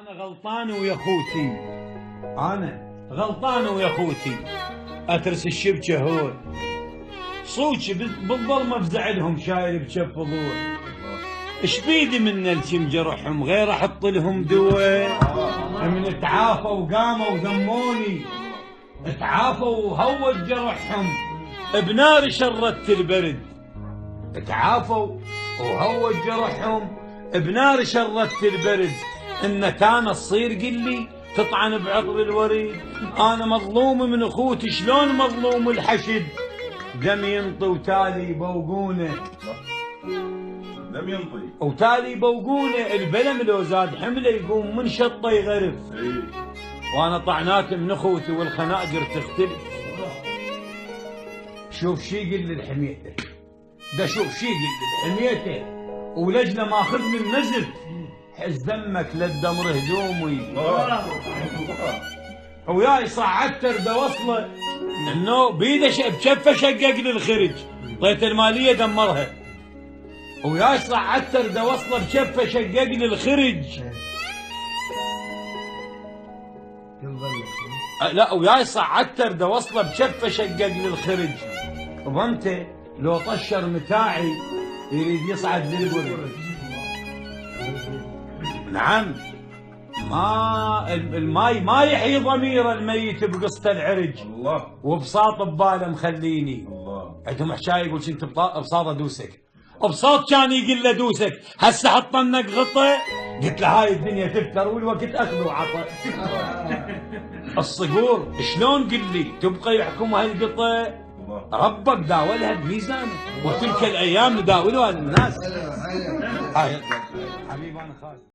أنا غلطان ويا خوتي، أنا غلطان ويا خوتي، أترس الشبكة هو صوتي بالظلمة افزعلهم شايل بجف ضوء. ايش بيدي من الكم جرحهم غير احط لهم دواء؟ من تعافوا وقاموا وذموني، تعافوا وهوت جرحهم بنار شرت البرد. تعافوا وهوت جرحهم بنار شرت البرد. ان كان تصير قلي تطعن بعطر الوريد. انا مظلوم من اخوتي شلون مظلوم الحشد. دم ينطي وتالي بوقونه، دم ينطي وتالي بوقونه. البلم لو زاد حمله يقوم من شطه يغرف. وانا طعنات من اخوتي والخناجر تختلف. شوف شي يقل لحميته، ده شوف شي يقل لحميته ولجله ماخذ من نزف. حز دمك للدمر هدومي. وياي صعدت ارده وصله انه بيده بشفه شقق للخرج. طيت الماليه دمرها. وياي صعدت ارده وصله بشفه شقق للخرج. لا وياي صعدت ارده وصله بشفه شقق للخرج. وانت لو طشر متاعي يريد يصعد للبرج. نعم، الماي ما يحيي ضمير الميت بقصة العرج. الله وبساط بباله مخليني. الله عندهم حشاي يقول كنت بساط ادوسك. بساط كان يقول له دوسك. هسه حطنك غطى. قلت له هاي الدنيا تفتر والوقت اخذ وعطى. الصقور شلون قل لي تبقى يحكم هالقطة؟ ربك داولها بميزانه. وتلك الايام نداولها للناس. هاي حبيبي انا خالد.